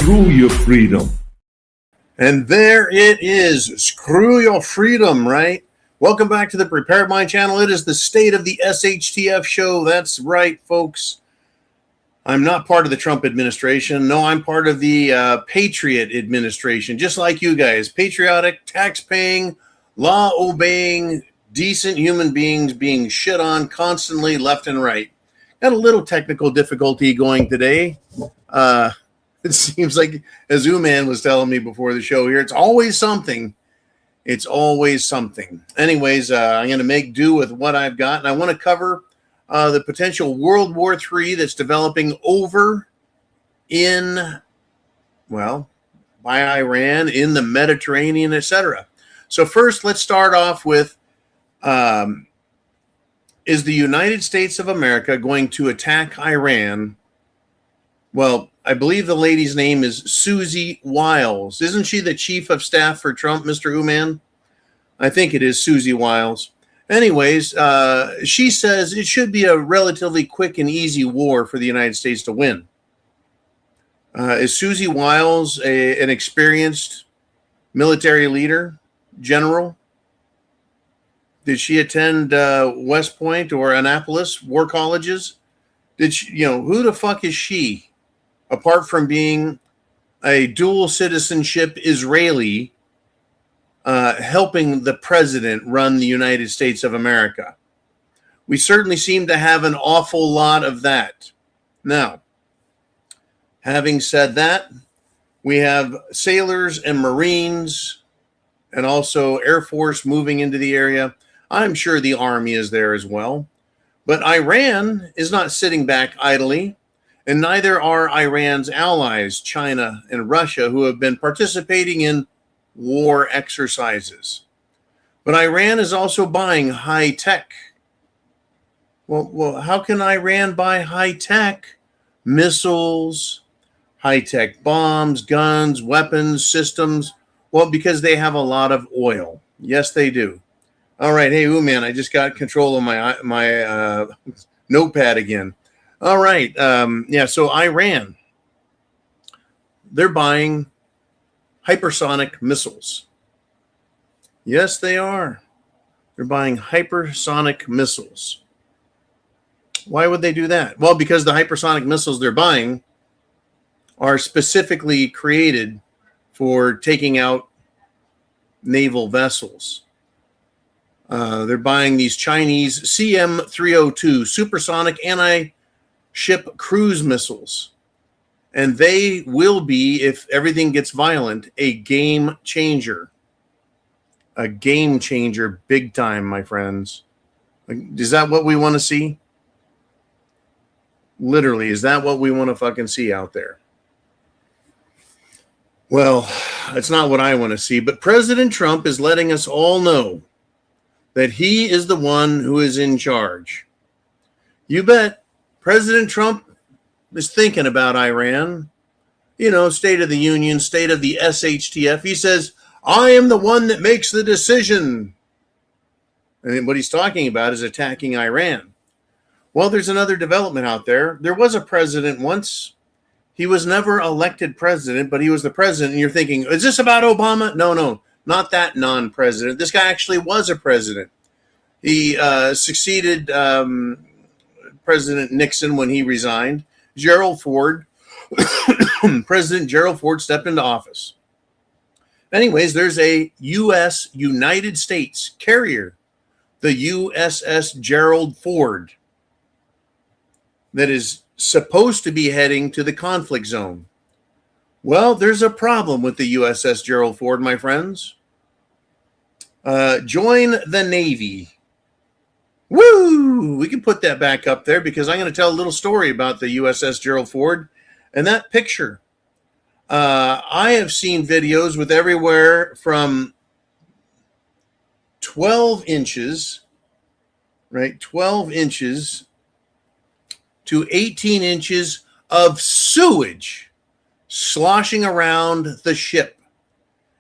Screw your freedom. And there it is. Screw your freedom, right? Welcome back to the Prepared Mind channel. It is the state of the SHTF show. That's right, folks. I'm not part of the Trump administration. No, I'm part of the Patriot administration, just like you guys. Patriotic, tax-paying, law-obeying, decent human beings being shit on constantly left and right. Got a little technical difficulty going today. It seems like, as Uman was telling me before the show here, it's always something. It's always something. Anyways, I'm going to make do with what I've got, and I want to cover the potential World War III that's developing over in, well, by Iran, in the Mediterranean, etc. So first, let's start off with, is the United States of America going to attack Iran? Well, I believe the lady's name is Susie Wiles. Isn't she the chief of staff for Trump, Mr. Uman? I think it is Susie Wiles. Anyways, she says it should be a relatively quick and easy war for the United States to win. Is Susie Wiles an experienced military leader, general? Did she attend West Point or Annapolis war colleges? Did she, who the fuck is she? Apart from being a dual citizenship Israeli, helping the president run the United States of America. We certainly seem to have an awful lot of that. Now, having said that, we have sailors and Marines and also Air Force moving into the area. I'm sure the Army is there as well. But Iran is not sitting back idly. And neither are Iran's allies, China and Russia, who have been participating in war exercises. But Iran is also buying high tech. Well, how can Iran buy high tech? Missiles, high tech bombs, guns, weapons, systems. Well, because they have a lot of oil. Yes, they do. All right. Hey, Uman, I just got control of my notepad again. All right. So Iran, they're buying hypersonic missiles. Yes, they are. They're buying hypersonic missiles. Why would they do that? Well, because the hypersonic missiles they're buying are specifically created for taking out naval vessels. They're buying these Chinese CM-302 supersonic anti-ship cruise missiles. And they will be, if everything gets violent, a game changer. A game changer big time, my friends. Is that what we want to see? Literally, is that what we want to fucking see out there? Well, it's not what I want to see, but President Trump is letting us all know that he is the one who is in charge. You bet President Trump is thinking about Iran. State of the Union, state of the SHTF. He says, I am the one that makes the decision. And what he's talking about is attacking Iran. Well, there's another development out there. There was a president once. He was never elected president, but he was the president. And you're thinking, is this about Obama? No, not that non-president. This guy actually was a president. He succeeded President Nixon when he resigned. Gerald Ford, President Gerald Ford stepped into office. Anyways, there's a United States carrier, the USS Gerald Ford, that is supposed to be heading to the conflict zone. Well, there's a problem with the USS Gerald Ford, my friends. Join the Navy. Woo! We can put that back up there because I'm going to tell a little story about the USS Gerald Ford and that picture. I have seen videos with everywhere from 12 inches, right? 12 inches to 18 inches of sewage sloshing around the ship.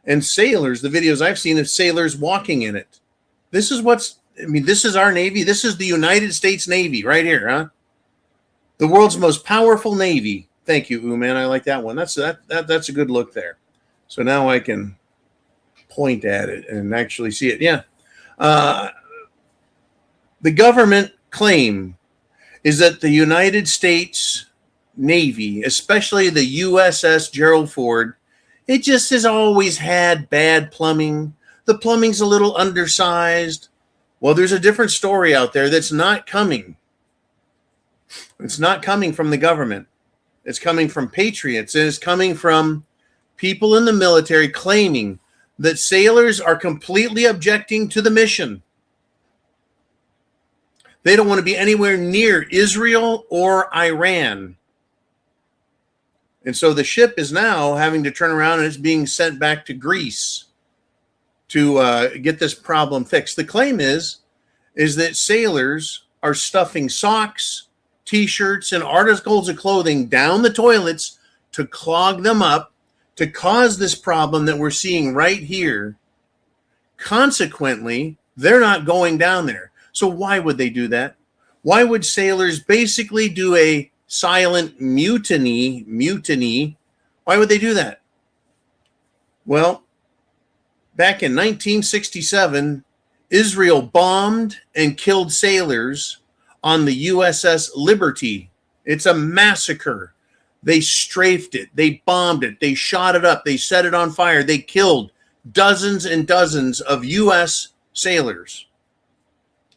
And sailors, the videos I've seen of sailors walking in it. This is our Navy. This is the United States Navy right here, huh? The world's most powerful Navy Thank you, Ooh Man. I like that one. That's a good look there. So now I can point at it and actually see it. Yeah. The government claim is that the United States Navy, especially the USS Gerald Ford, it just has always had bad plumbing. The plumbing's a little undersized. Well, there's a different story out there that's not coming. It's not coming from the government. It's coming from patriots. And it's coming from people in the military claiming that sailors are completely objecting to the mission. They don't want to be anywhere near Israel or Iran. And so the ship is now having to turn around and it's being sent back to Greece to get this problem fixed. The claim is that sailors are stuffing socks, T-shirts, and articles of clothing down the toilets to clog them up, to cause this problem that we're seeing right here. Consequently, they're not going down there. So why would they do that? Why would sailors basically do a silent mutiny? Why would they do that? Well, back in 1967, Israel bombed and killed sailors on the USS Liberty. It's a massacre. They strafed it. They bombed it. They shot it up. They set it on fire. They killed dozens and dozens of U.S. sailors.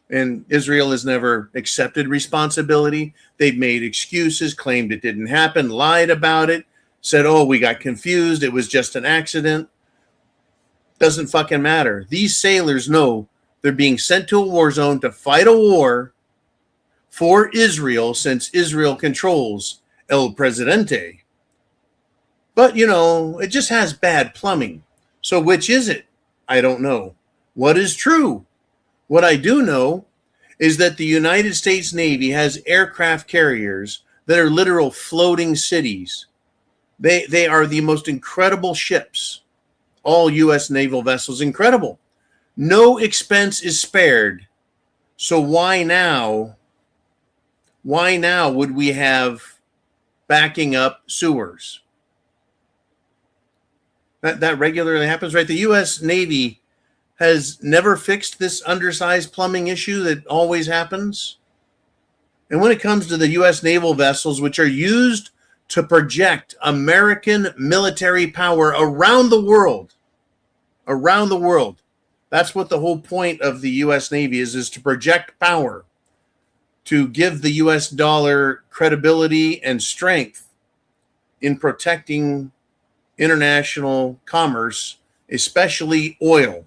And Israel has never accepted responsibility. They've made excuses, claimed it didn't happen, lied about it, said, oh, we got confused. It was just an accident. Doesn't fucking matter. These sailors know they're being sent to a war zone to fight a war for Israel, since Israel controls El Presidente. But, it just has bad plumbing. So which is it? I don't know. What is true? What I do know is that the United States Navy has aircraft carriers that are literal floating cities. They are the most incredible ships. All U.S. naval vessels, incredible. No expense is spared. So why now would we have backing up sewers? That regularly happens, right? The U.S. Navy has never fixed this undersized plumbing issue that always happens. And when it comes to the U.S. naval vessels, which are used to project American military power around the world, that's what the whole point of the U.S. Navy is to project power, to give the U.S. dollar credibility and strength in protecting international commerce, especially oil.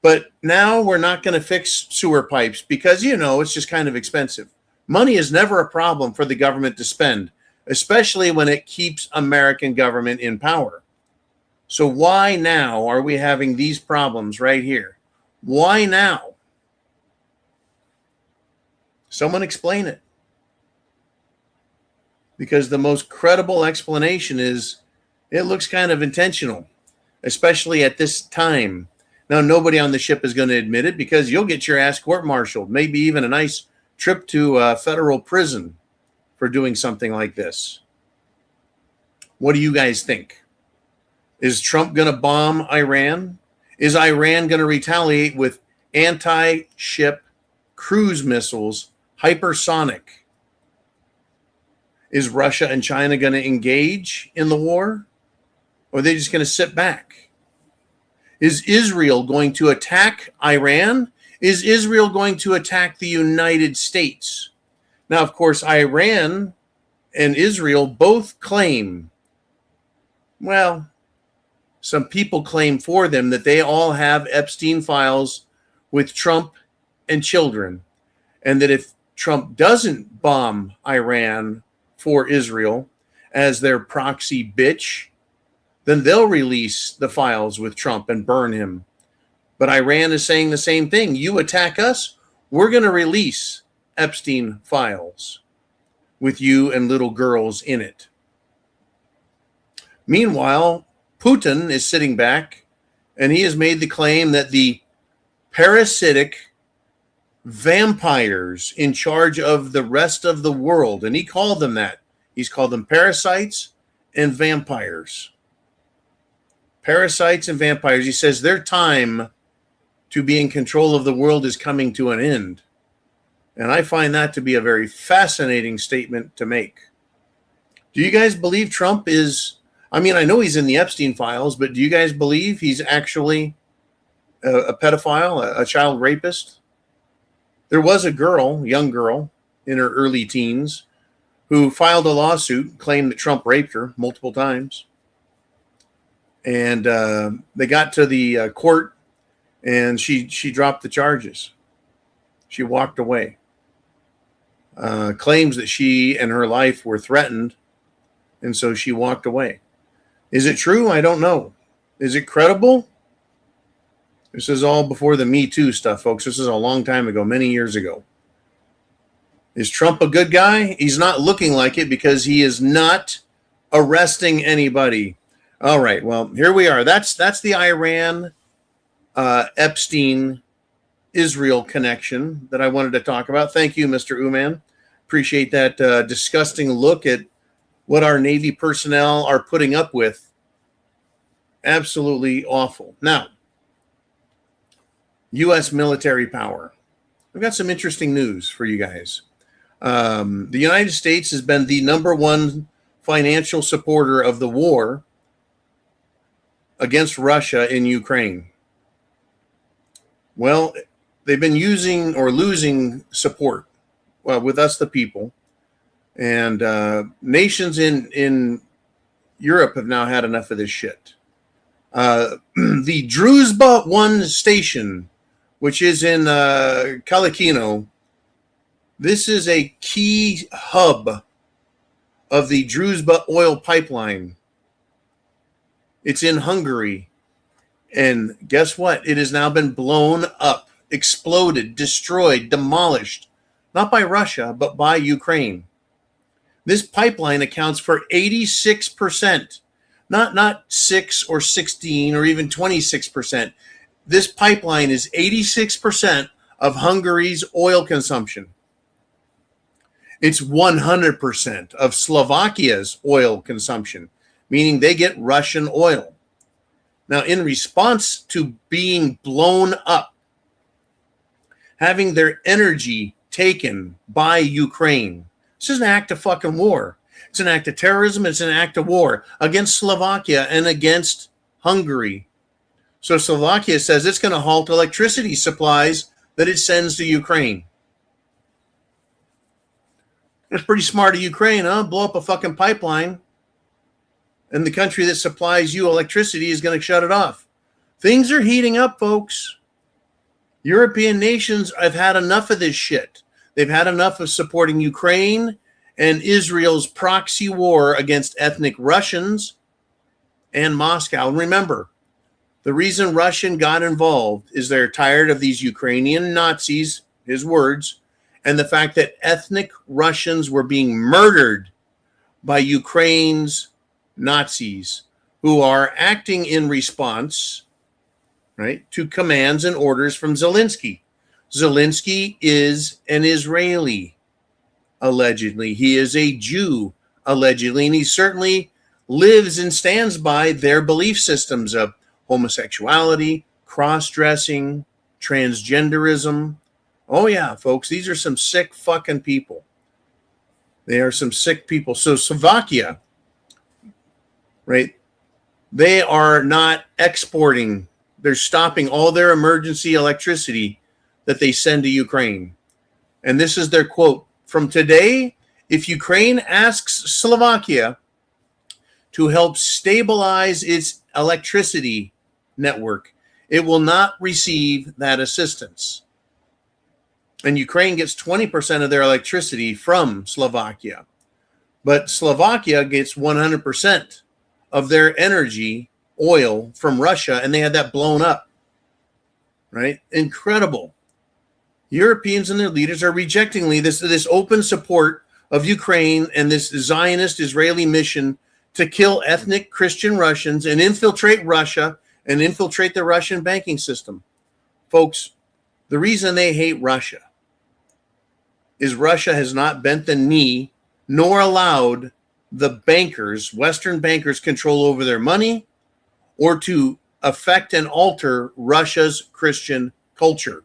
But now we're not going to fix sewer pipes because, it's just kind of expensive. Money is never a problem for the government to spend, especially when it keeps American government in power. So why now are we having these problems right here? Why now? Someone explain it. Because the most credible explanation is it looks kind of intentional, especially at this time. Now, nobody on the ship is going to admit it because you'll get your ass court-martialed, maybe even a nice trip to federal prison for doing something like this. What do you guys think? Is Trump going to bomb Iran? Is Iran going to retaliate with anti-ship cruise missiles, hypersonic? Is Russia and China going to engage in the war? Or are they just going to sit back? Is Israel going to attack Iran? Is Israel going to attack the United States? Now, of course, Iran and Israel both claim, well, some people claim for them that they all have Epstein files with Trump and children, and that if Trump doesn't bomb Iran for Israel as their proxy bitch, then they'll release the files with Trump and burn him. But Iran is saying the same thing. You attack us, we're going to release Epstein files with you and little girls in it. Meanwhile, Putin is sitting back and he has made the claim that the parasitic vampires in charge of the rest of the world, and he called them that. He's called them parasites and vampires. Parasites and vampires. He says their time to be in control of the world is coming to an end. And I find that to be a very fascinating statement to make. Do you guys believe Trump is, I mean, I know he's in the Epstein files, but do you guys believe he's actually a pedophile, a child rapist? There was a girl, young girl, in her early teens, who filed a lawsuit, claimed that Trump raped her multiple times. And they got to the court, and she dropped the charges. She walked away. Claims that she and her life were threatened, and so she walked away. Is it true? I don't know. Is it credible? This is all before the Me Too stuff, folks. This is a long time ago, many years ago. Is Trump a good guy? He's not looking like it because he is not arresting anybody. All right, well, here we are. That's the Iran, Epstein, Israel connection that I wanted to talk about. Thank you, Mr. Uman. Appreciate that disgusting look at what our Navy personnel are putting up with. Absolutely awful. Now, U.S. military power. I've got some interesting news for you guys. The United States has been the number one financial supporter of the war against Russia in Ukraine. Well, they've been using or losing support with us, the people. And nations in Europe have now had enough of this shit. The Druzhba 1 station, which is in Kalikino, this is a key hub of the Druzhba oil pipeline. It's in Hungary. And guess what? It has now been blown up, exploded, destroyed, demolished, not by Russia, but by Ukraine. This pipeline accounts for 86%, not 6 or 16 or even 26%. This pipeline is 86% of Hungary's oil consumption. It's 100% of Slovakia's oil consumption, meaning they get Russian oil. Now, in response to being blown up, having their energy taken by Ukraine, this is an act of fucking war. It's an act of terrorism. It's an act of war against Slovakia and against Hungary. So Slovakia says it's going to halt electricity supplies that it sends to Ukraine. It's pretty smart of Ukraine, huh? Blow up a fucking pipeline, and the country that supplies you electricity is going to shut it off. Things are heating up, folks. European nations have had enough of this shit. They've had enough of supporting Ukraine and Israel's proxy war against ethnic Russians and Moscow. And remember, the reason Russia got involved is they're tired of these Ukrainian Nazis, his words, and the fact that ethnic Russians were being murdered by Ukraine's Nazis, who are acting in response, right, to commands and orders from Zelensky. Zelensky is an Israeli, allegedly. He is a Jew, allegedly, and he certainly lives and stands by their belief systems of homosexuality, cross-dressing, transgenderism. Oh, yeah, folks, these are some sick fucking people. They are some sick people. So Slovakia, right, they are not exporting. They're stopping all their emergency electricity that they send to Ukraine. And this is their quote. From today, if Ukraine asks Slovakia to help stabilize its electricity network, it will not receive that assistance. And Ukraine gets 20% of their electricity from Slovakia. But Slovakia gets 100% of their energy, oil, from Russia, and they had that blown up. Right? Incredible. Europeans and their leaders are rejecting this open support of Ukraine and this Zionist Israeli mission to kill ethnic Christian Russians and infiltrate Russia and infiltrate the Russian banking system. Folks, the reason they hate Russia is Russia has not bent the knee nor allowed the bankers, Western bankers, control over their money, or to affect and alter Russia's Christian culture.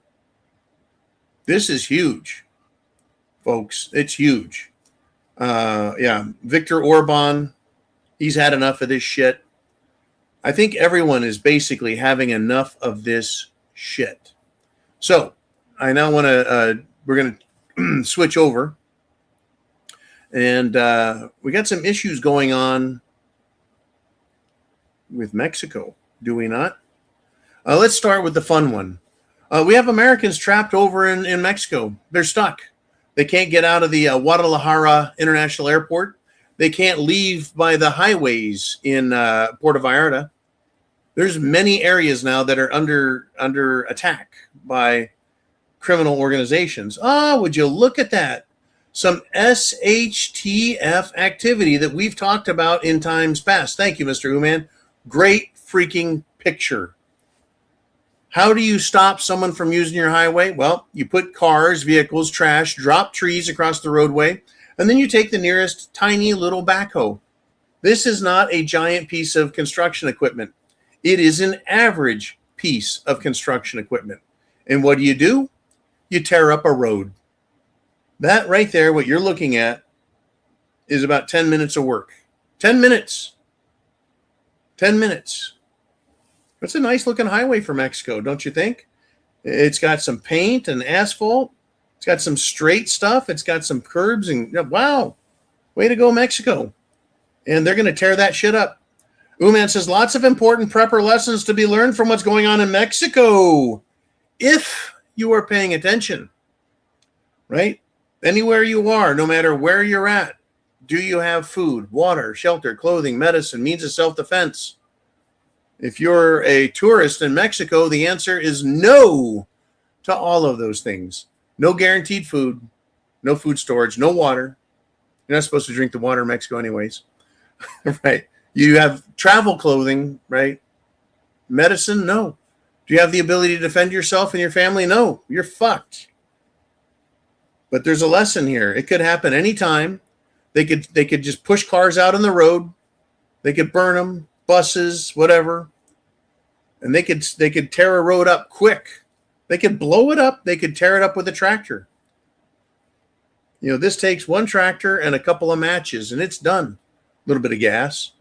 This is huge, folks. It's huge. Viktor Orban, he's had enough of this shit. I think everyone is basically having enough of this shit. So I now want to, we're going to switch over. And we got some issues going on with Mexico, do we not? Let's start with the fun one. We have Americans trapped over in Mexico. They're stuck. They can't get out of the Guadalajara International Airport. They can't leave by the highways in Puerto Vallarta. There's many areas now that are under attack by criminal organizations. Would you look at that? Some SHTF activity that we've talked about in times past. Thank you, Mr. Uman. Great freaking picture. How do you stop someone from using your highway? Well, you put cars, vehicles, trash, drop trees across the roadway, and then you take the nearest tiny little backhoe. This is not a giant piece of construction equipment. It is an average piece of construction equipment. And what do? You tear up a road. That right there, what you're looking at, is about 10 minutes of work. 10 minutes. 10 minutes. It's a nice looking highway for Mexico, don't you think? It's got some paint and asphalt. It's got some straight stuff. It's got some curbs and wow, way to go, Mexico. And they're going to tear that shit up. Uman says lots of important prepper lessons to be learned from what's going on in Mexico. If you are paying attention, right? Anywhere you are, no matter where you're at, do you have food, water, shelter, clothing, medicine, means of self-defense? If you're a tourist in Mexico, the answer is no to all of those things. No guaranteed food, no food storage, no water. You're not supposed to drink the water in Mexico anyways, right? You have travel clothing, right? Medicine, no. Do you have the ability to defend yourself and your family? No, you're fucked. But there's a lesson here. It could happen anytime. They could just push cars out on the road. They could burn them, buses, whatever. And they could tear a road up quick. They could blow it up. They could tear it up with a tractor. You know, this takes one tractor and a couple of matches, and it's done. A little bit of gas.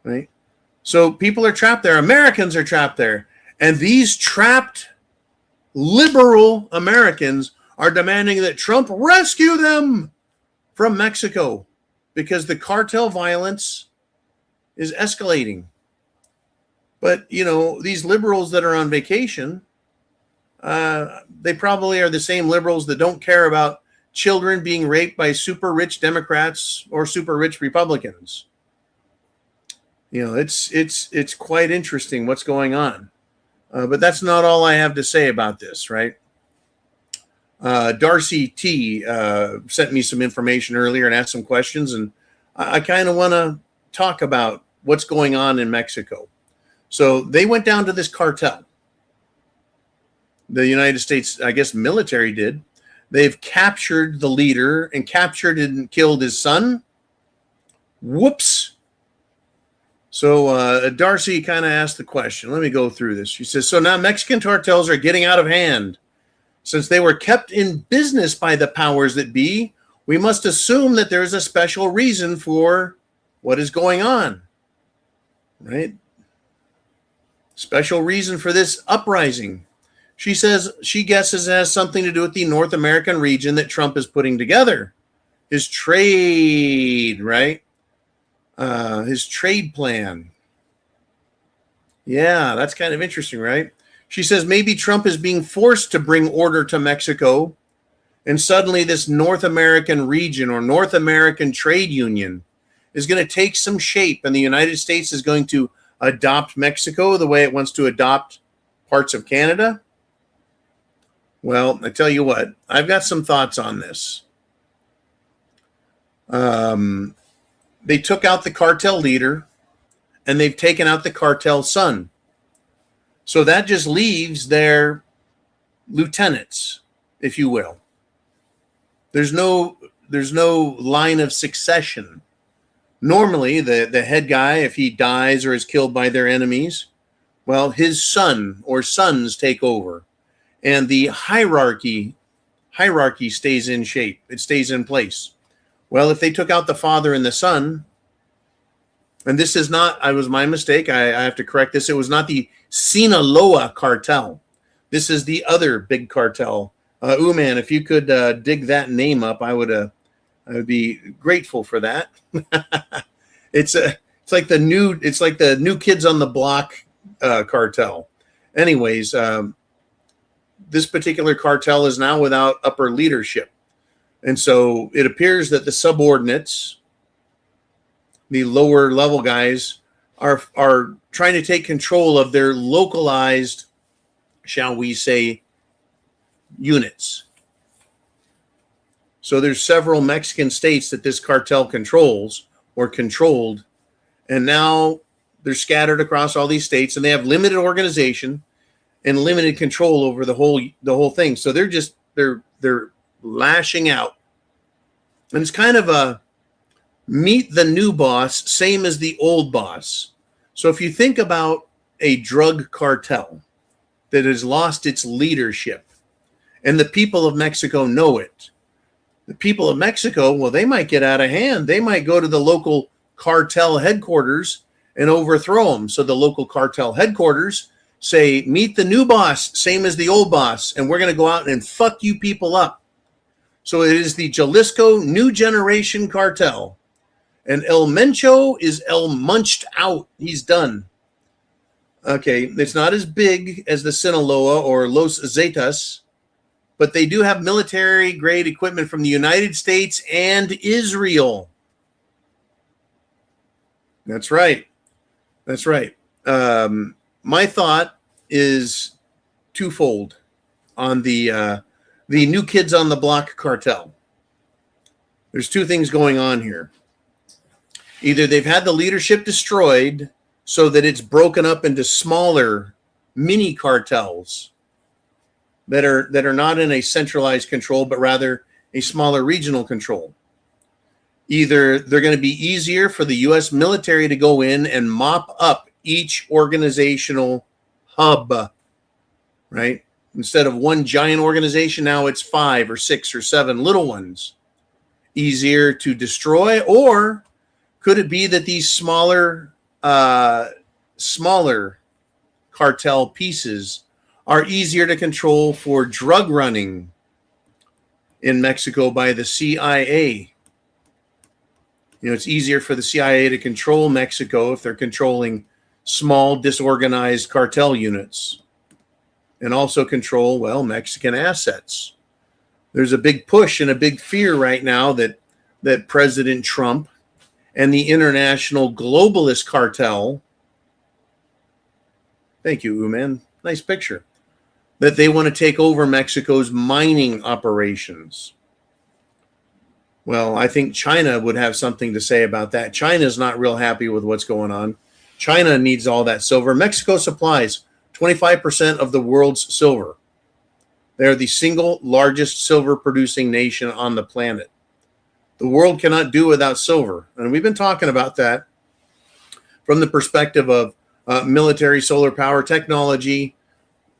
Right? So people are trapped there. Americans are trapped there. And these trapped liberal Americans are demanding that Trump rescue them from Mexico because the cartel violence is escalating. But, you know, these liberals that are on vacation, they probably are the same liberals that don't care about children being raped by super rich Democrats or super rich Republicans. You know, it's quite interesting what's going on. But that's not all I have to say about this, right? Darcy T sent me some information earlier and asked some questions, and I kind of want to talk about what's going on in Mexico. So they went down to this cartel. The United States, I guess, military did. They've captured the leader and captured and killed his son. Whoops. So Darcy kind of asked the question. Let me go through this. She says, so now Mexican cartels are getting out of hand. Since they were kept in business by the powers that be, we must assume that there is a special reason for what is going on. Right? Special reason for this uprising. She says she guesses it has something to do with the North American region that Trump is putting together. His trade, right? His trade plan. Yeah, that's kind of interesting, right? She says maybe Trump is being forced to bring order to Mexico, and suddenly this North American region or North American trade union is going to take some shape, and the United States is going to adopt Mexico the way it wants to adopt parts of Canada. Well, I tell you what, I've got some thoughts on this. They took out the cartel leader, and they've taken out the cartel son. So that just leaves their lieutenants, if you will. There's no line of succession. Normally, the head guy, if he dies or is killed by their enemies, well, his son or sons take over, and the hierarchy stays in shape. It stays in place. Well, if they took out the father and the son, and this is not, I was my mistake. I have to correct this. It was not the Sinaloa cartel. This is the other big cartel. Man, if you could dig that name up, I would be grateful for that. It's like the new Kids on the Block cartel. Anyways, this particular cartel is now without upper leadership, and so it appears that the subordinates, the lower level guys, are trying to take control of their localized, shall we say, units. So there's several Mexican states that this cartel controls or controlled, and now they're scattered across all these states, and they have limited organization and limited control over the whole thing. So they're lashing out, and it's kind of a meet the new boss, same as the old boss. So if you think about a drug cartel that has lost its leadership, and the people of Mexico know it, the people of Mexico, well, they might get out of hand. They might go to the local cartel headquarters and overthrow them. So the local cartel headquarters say, meet the new boss, same as the old boss, and we're going to go out and fuck you people up. So it is the Jalisco New Generation Cartel. And El Mencho is El Munched Out. He's done. Okay, it's not as big as the Sinaloa or Los Zetas, but they do have military-grade equipment from the United States and Israel. That's right. That's right. My thought is twofold on the New Kids on the Block cartel. There's two things going on here. Either they've had the leadership destroyed so that it's broken up into smaller mini cartels that are not in a centralized control, but rather a smaller regional control. Either they're going to be easier for the U.S. military to go in and mop up each organizational hub, right? Instead of one giant organization, now it's 5 or 6 or 7 little ones. Easier to destroy, or could it be that these smaller cartel pieces are easier to control for drug running in Mexico by the CIA? You know, it's easier for the CIA to control Mexico if they're controlling small, disorganized cartel units, and also control, well, Mexican assets. There's a big push and a big fear right now that President Trump and the international globalist cartel, thank you, Uman, nice picture, that they want to take over Mexico's mining operations. Well, I think China would have something to say about that. China's not real happy with what's going on. China needs all that silver. Mexico supplies 25% of the world's silver. They're the single largest silver producing nation on the planet. The world cannot do without silver. And we've been talking about that from the perspective of military solar power technology,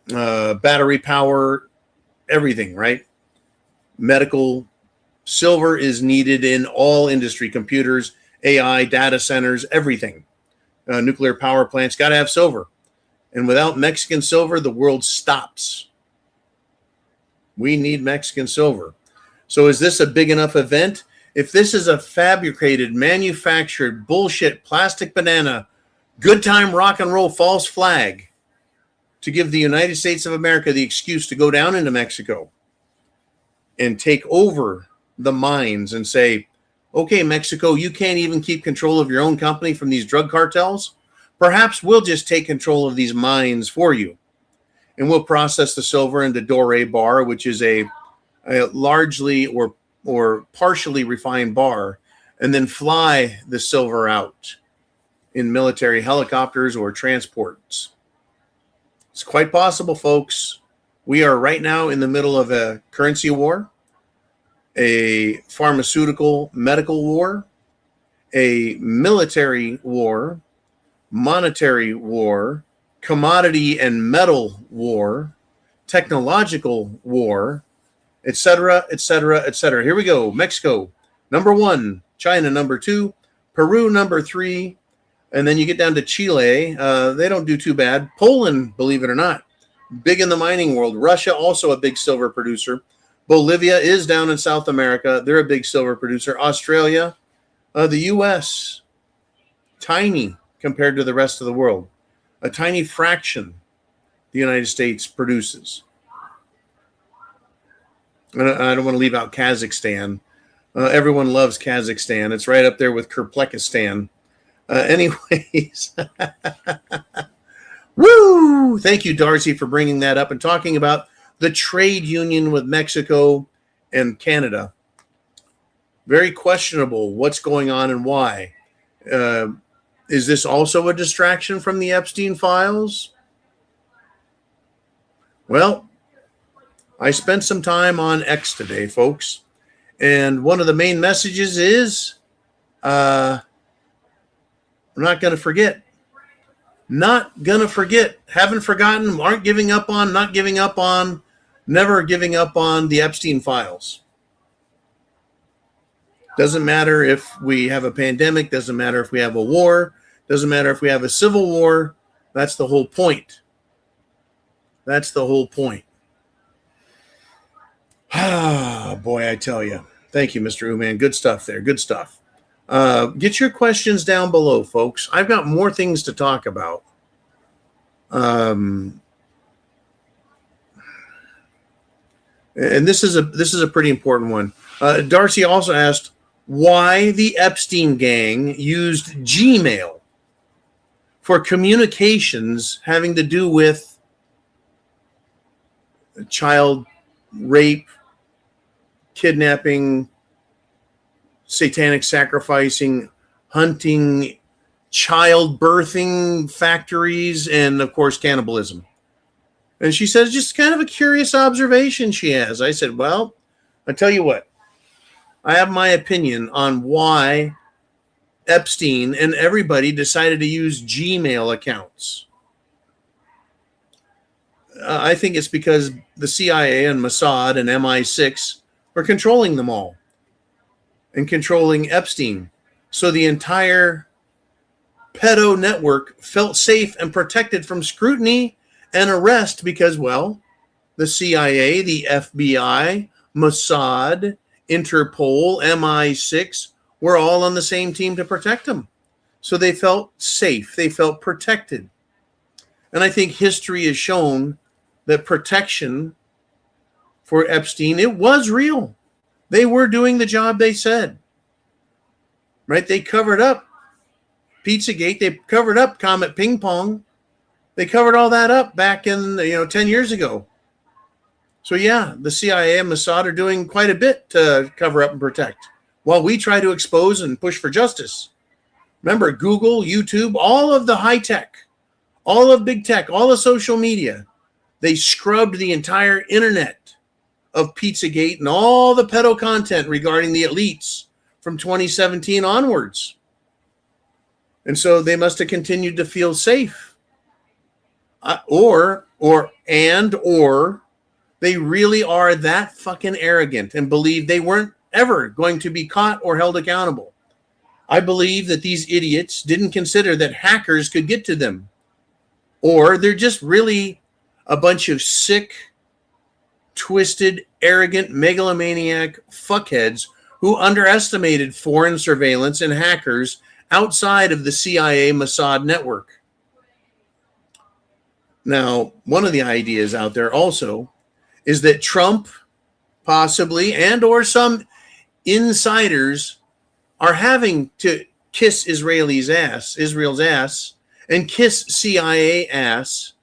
battery power, everything, right? Medical. Silver is needed in all industry, computers, AI, data centers, everything. Nuclear power plants got to have silver. And without Mexican silver, the world stops. We need Mexican silver. So is this a big enough event? If this is a fabricated, manufactured, bullshit, plastic banana, good time rock and roll false flag to give the United States of America the excuse to go down into Mexico and take over the mines and say, okay, Mexico, you can't even keep control of your own company from these drug cartels. Perhaps we'll just take control of these mines for you. And we'll process the silver into Doré bar, which is a largely or partially refined bar, and then fly the silver out in military helicopters or transports. It's quite possible, folks. We are right now in the middle of a currency war, a pharmaceutical medical war, a military war, monetary war, commodity and metal war, technological war, etc., etc., etc. Here we go. Mexico, number 1. China, number 2. Peru, number 3. And then you get down to Chile. They don't do too bad. Poland, believe it or not, big in the mining world. Russia, also a big silver producer. Bolivia is down in South America. They're a big silver producer. Australia, the U.S., tiny compared to the rest of the world. A tiny fraction the United States produces. And I don't want to leave out Kazakhstan. Everyone loves Kazakhstan. It's right up there with Kirplekistan. Anyways, woo! Thank you, Darcy, for bringing that up and talking about the trade union with Mexico and Canada. Very questionable what's going on and why. Is this also a distraction from the Epstein files? Well, I spent some time on X today, folks, and one of the main messages is we're not going to forget. Not going to forget. Haven't forgotten, aren't giving up on, not giving up on, never giving up on the Epstein files. Doesn't matter if we have a pandemic, doesn't matter if we have a war, doesn't matter if we have a civil war. That's the whole point. That's the whole point. Ah, boy, I tell you. Thank you, Mr. Uman. Good stuff there. Good stuff. Get your questions down below, folks. I've got more things to talk about. And this is a pretty important one. Darcy also asked why the Epstein gang used Gmail for communications having to do with child rape, kidnapping, satanic sacrificing, hunting, child birthing factories, and of course cannibalism. And she says, just kind of a curious observation she has. I said, well, I tell you what, I have my opinion on why Epstein and everybody decided to use Gmail accounts. I think it's because the CIA and Mossad and MI6 were controlling them all and controlling Epstein. So the entire pedo network felt safe and protected from scrutiny and arrest because, well, the CIA, the FBI, Mossad, Interpol, MI6 were all on the same team to protect them. So they felt safe. They felt protected. And I think history has shown that protection for Epstein, it was real. They were doing the job they said. Right? They covered up Pizzagate. They covered up Comet Ping Pong. They covered all that up back in 10 years ago. So yeah, the CIA and Mossad are doing quite a bit to cover up and protect while we try to expose and push for justice. Remember, Google, YouTube, all of the high tech, all of big tech, all of social media, they scrubbed the entire internet of Pizzagate and all the pedo content regarding the elites from 2017 onwards. And so they must have continued to feel safe. Or they really are that fucking arrogant and believe they weren't ever going to be caught or held accountable. I believe that these idiots didn't consider that hackers could get to them. Or they're just really a bunch of sick, twisted, arrogant, megalomaniac fuckheads who underestimated foreign surveillance and hackers outside of the CIA Mossad network. Now, one of the ideas out there also is that Trump possibly and or some insiders are having to kiss Israel's ass, and kiss CIA ass,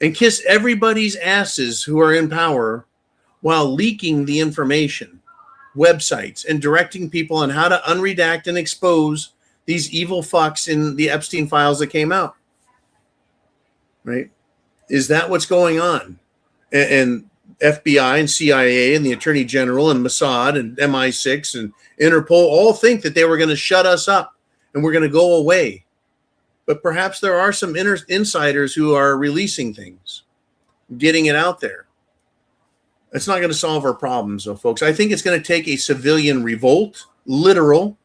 and kiss everybody's asses who are in power while leaking the information, websites, and directing people on how to unredact and expose these evil fucks in the Epstein files that came out. Right? Is that what's going on? And FBI and CIA and the Attorney General and Mossad and MI6 and Interpol all think that they were going to shut us up and we're going to go away. But perhaps there are some insiders who are releasing things, getting it out there. It's not going to solve our problems, though, folks. I think it's going to take a civilian revolt, literal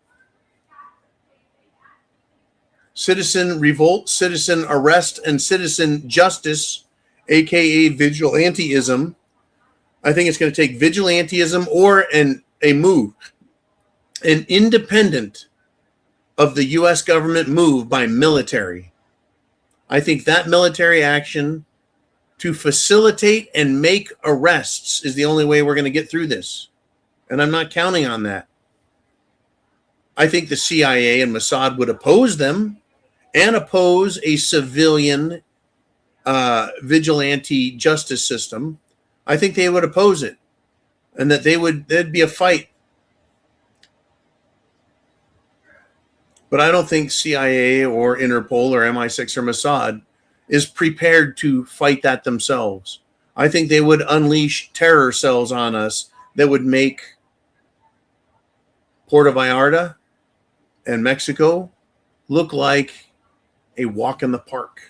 citizen revolt, citizen arrest, and citizen justice, aka vigilantism. I think it's going to take vigilantism or a move, an independent of the U.S. government move by military. I think that military action to facilitate and make arrests is the only way we're going to get through this. And I'm not counting on that. I think the CIA and Mossad would oppose them and oppose a civilian vigilante justice system. I think they would oppose it and that there'd be a fight. But I don't think CIA or Interpol or MI6 or Mossad is prepared to fight that themselves. I think they would unleash terror cells on us that would make Puerto Vallarta and Mexico look like a walk in the park.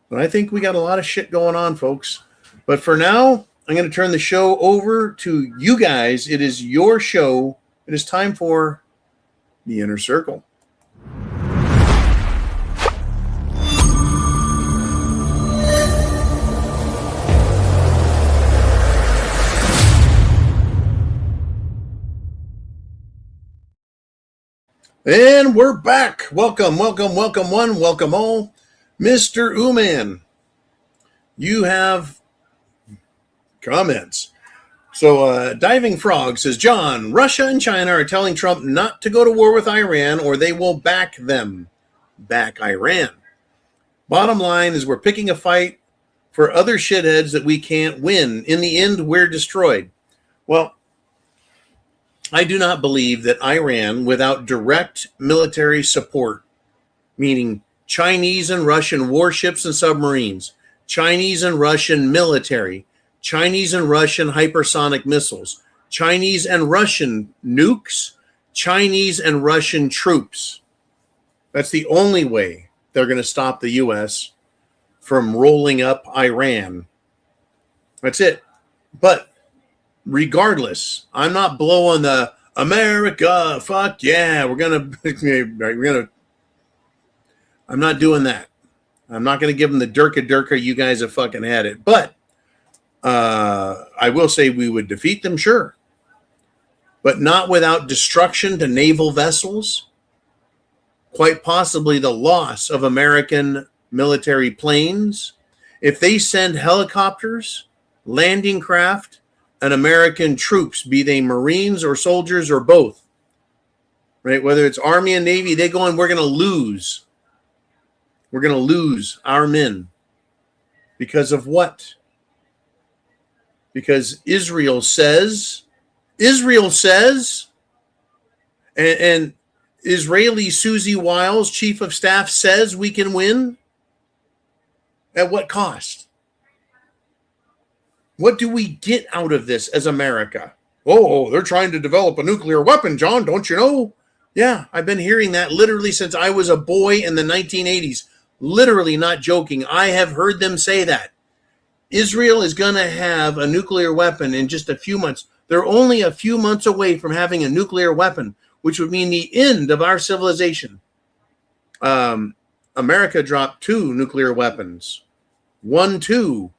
But I think we got a lot of shit going on, folks. But for now, I'm going to turn the show over to you guys. It is your show. It is time for the Inner Circle. And we're back. Welcome one, welcome all. Mr. Uman, you have comments. So Diving Frog says, John, Russia and China are telling Trump not to go to war with Iran or they will back them. Back Iran. Bottom line is we're picking a fight for other shitheads that we can't win. In the end, we're destroyed. Well, I do not believe that Iran, without direct military support, meaning Chinese and Russian warships and submarines, Chinese and Russian military, Chinese and Russian hypersonic missiles, Chinese and Russian nukes, Chinese and Russian troops. That's the only way they're going to stop the U.S. from rolling up Iran. That's it. But regardless, I'm not blowing the America, fuck yeah, we're gonna I'm not doing that. I'm not gonna give them the Durka, you guys have fucking had it. But I will say we would defeat them, sure. But not without destruction to naval vessels, quite possibly the loss of American military planes. If they send helicopters, landing craft, and American troops, be they Marines or soldiers or both, right? Whether it's Army and Navy, they go and we're going to lose. We're going to lose our men. Because of what? Because Israel says, and Israeli Susie Wiles, chief of staff, says we can win. At what cost? What do we get out of this as America? Oh, they're trying to develop a nuclear weapon, John, don't you know? Yeah, I've been hearing that literally since I was a boy in the 1980s. Literally, not joking. I have heard them say that. Israel is going to have a nuclear weapon in just a few months. They're only a few months away from having a nuclear weapon, which would mean the end of our civilization. America dropped 2 nuclear weapons. 1-2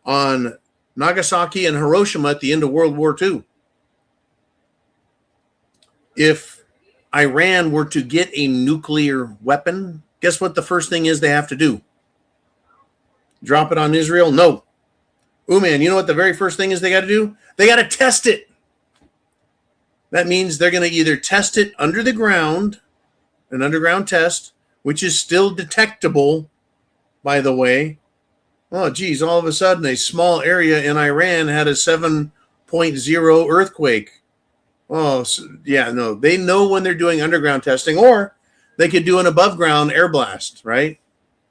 on Nagasaki and Hiroshima at the end of World War II. If Iran were to get a nuclear weapon, guess what the first thing is they have to do? Drop it on Israel? No. Man, you know what the very first thing is they got to do? They got to test it. That means they're going to either test it under the ground, an underground test, which is still detectable, by the way. Oh, geez, all of a sudden, a small area in Iran had a 7.0 earthquake. Oh, yeah, no. They know when they're doing underground testing, or they could do an above-ground air blast, right?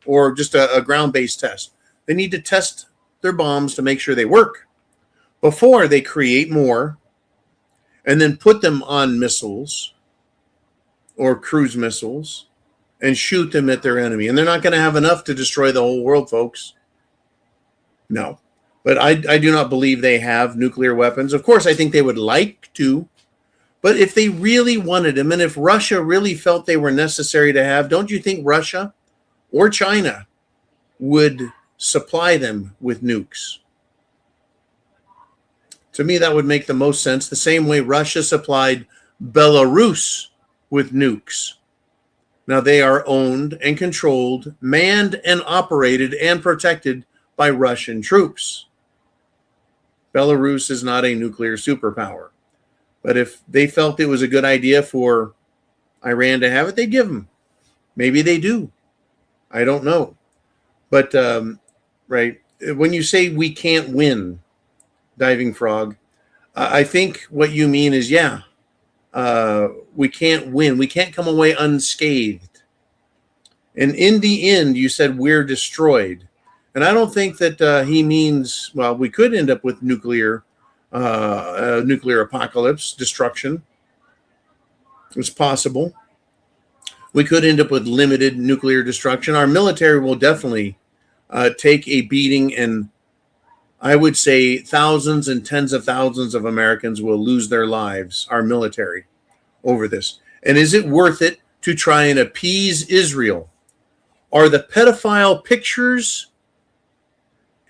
Or just a ground-based test. They need to test their bombs to make sure they work before they create more and then put them on missiles or cruise missiles and shoot them at their enemy. And they're not going to have enough to destroy the whole world, folks. No. But I do not believe they have nuclear weapons. Of course, I think they would like to. But if they really wanted them, and if Russia really felt they were necessary to have, don't you think Russia or China would supply them with nukes? To me, that would make the most sense. The same way Russia supplied Belarus with nukes. Now, they are owned and controlled, manned and operated and protected by Russian troops. Belarus is not a nuclear superpower. But if they felt it was a good idea for Iran to have it, they'd give them. Maybe they do. I don't know. But, right, when you say we can't win, Diving Frog, I think what you mean is, we can't win. We can't come away unscathed. And in the end, you said we're destroyed. And I don't think that he means, well, we could end up with nuclear apocalypse, destruction. It's possible. We could end up with limited nuclear destruction. Our military will definitely take a beating, and I would say thousands and tens of thousands of Americans will lose their lives, our military, over this. And is it worth it to try and appease Israel? Are the pedophile pictures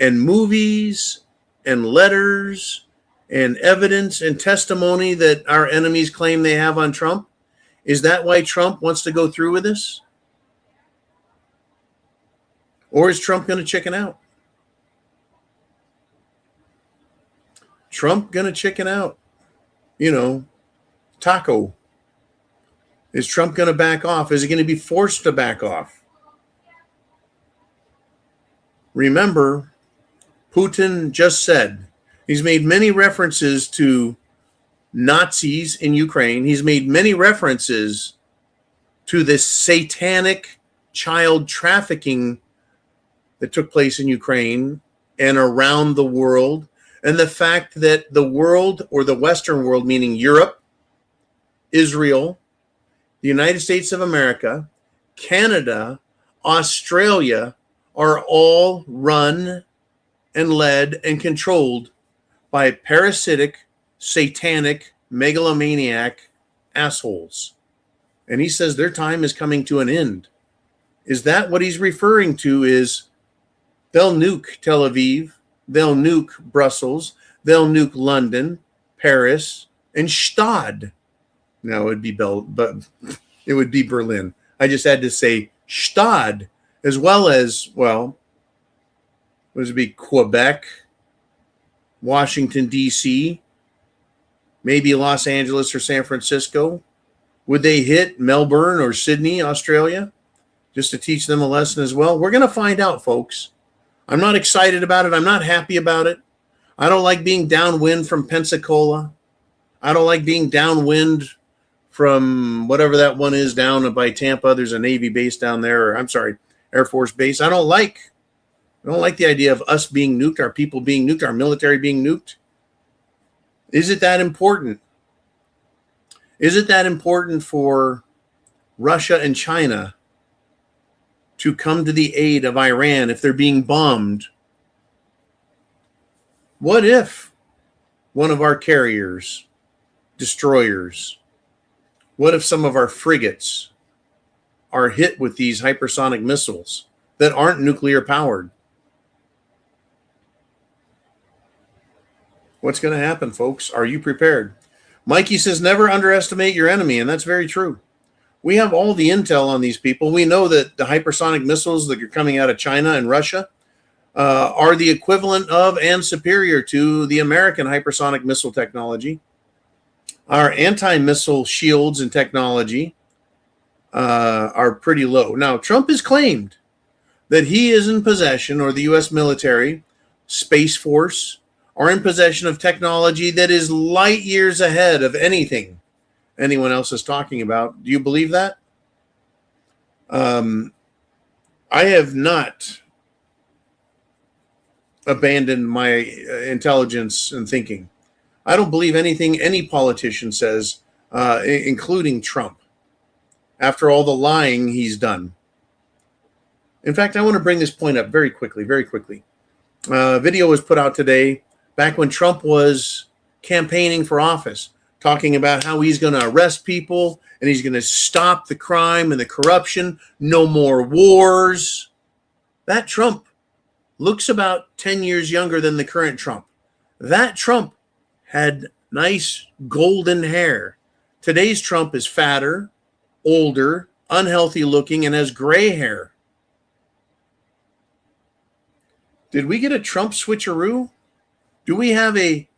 and movies and letters and evidence and testimony that our enemies claim they have on Trump, is that why Trump wants to go through with this? Or is Trump going to chicken out? Trump going to chicken out? Taco. Is Trump going to back off? Is he going to be forced to back off? Remember, Putin just said, he's made many references to Nazis in Ukraine. He's made many references to this satanic child trafficking that took place in Ukraine and around the world. And the fact that the world, or the Western world, meaning Europe, Israel, the United States of America, Canada, Australia, are all run and led and controlled by parasitic, satanic, megalomaniac assholes. And he says their time is coming to an end. Is that what he's referring to? Is they'll nuke Tel Aviv, they'll nuke Brussels, they'll nuke London, Paris, and Stad. No, it would be Berlin. I just had to say Stad, as well as, well, what does it be? Quebec, Washington, D.C., maybe Los Angeles or San Francisco. Would they hit Melbourne or Sydney, Australia, just to teach them a lesson as well? We're going to find out, folks. I'm not excited about it. I'm not happy about it. I don't like being downwind from Pensacola. I don't like being downwind from whatever that one is down by Tampa. There's a Navy base down there, or I'm sorry, Air Force base. I don't like the idea of us being nuked, our people being nuked, our military being nuked. Is it that important? Is it that important for Russia and China to come to the aid of Iran if they're being bombed? What if one of our carriers, destroyers, what if some of our frigates are hit with these hypersonic missiles that aren't nuclear powered? What's going to happen, folks? Are you prepared? Mikey says, never underestimate your enemy, and that's very true. We have all the intel on these people. We know that the hypersonic missiles that are coming out of China and Russia are the equivalent of and superior to the American hypersonic missile technology. Our anti-missile shields and technology are pretty low. Now, Trump has claimed that he is in possession, or the U.S. military, Space Force, are in possession of technology that is light years ahead of anything anyone else is talking about. Do you believe that? I have not abandoned my intelligence and thinking. I don't believe anything any politician says, including Trump, after all the lying he's done. In fact, I want to bring this point up very quickly, very quickly. A video was put out today, back when Trump was campaigning for office, talking about how he's going to arrest people and he's going to stop the crime and the corruption, no more wars. That Trump looks about 10 years younger than the current Trump. That Trump had nice golden hair. Today's Trump is fatter, older, unhealthy looking, and has gray hair. Did we get a Trump switcheroo? Do we have a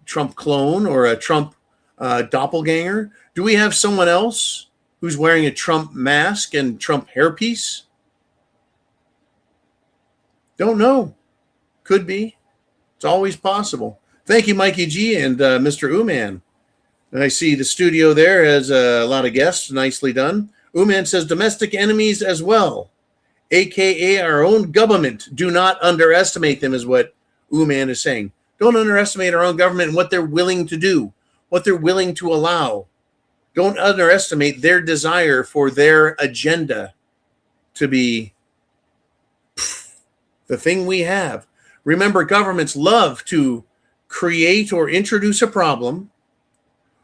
Trump clone or a Trump doppelganger? Do we have someone else who's wearing a Trump mask and Trump hairpiece? Don't know. Could be. It's always possible. Thank you, Mikey G and Mr. Uman. And I see the studio there has a lot of guests. Nicely done. Uman says domestic enemies as well, a.k.a. our own government. Do not underestimate them is what Uman is saying. Don't underestimate our own government and what they're willing to do, what they're willing to allow. Don't underestimate their desire for their agenda to be the thing we have. Remember, governments love to create or introduce a problem,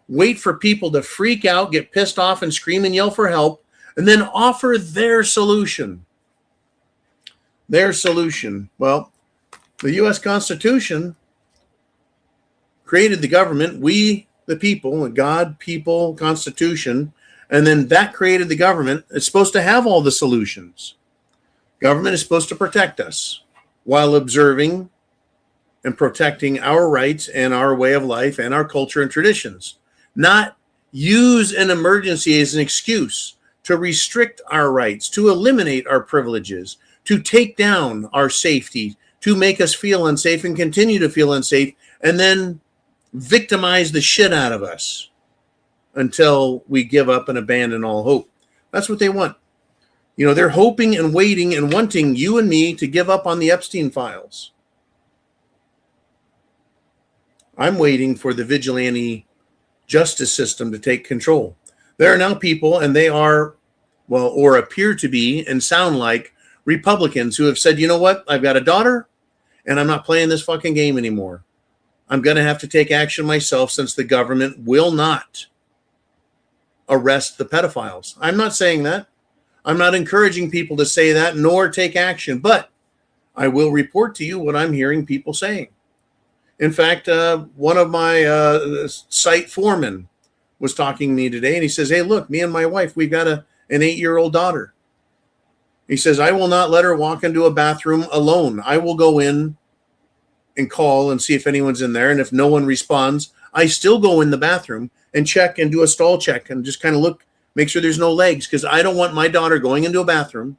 wait for people to freak out, get pissed off, and scream and yell for help, and then offer their solution. Their solution. Well, the U.S. Constitution created the government, we, the people, God, people, Constitution, and then that created the government. It's supposed to have all the solutions. Government is supposed to protect us while observing and protecting our rights and our way of life and our culture and traditions. Not use an emergency as an excuse to restrict our rights, to eliminate our privileges, to take down our safety, to make us feel unsafe and continue to feel unsafe, and then victimize the shit out of us until we give up and abandon all hope. That's what they want. You know, they're hoping and waiting and wanting you and me to give up on the Epstein files. I'm waiting for the vigilante justice system to take control. There are now people, and they are, well, or appear to be and sound like Republicans who have said, you know what, I've got a daughter, and I'm not playing this fucking game anymore. I'm going to have to take action myself since the government will not arrest the pedophiles. I'm not saying that. I'm not encouraging people to say that nor take action, but I will report to you what I'm hearing people saying. In fact, one of my site foremen was talking to me today, and he says, hey, look, me and my wife, we've got an 8-year-old daughter. He says, I will not let her walk into a bathroom alone. I will go in and call and see if anyone's in there. And if no one responds, I still go in the bathroom and check and do a stall check and just kind of look, make sure there's no legs, because I don't want my daughter going into a bathroom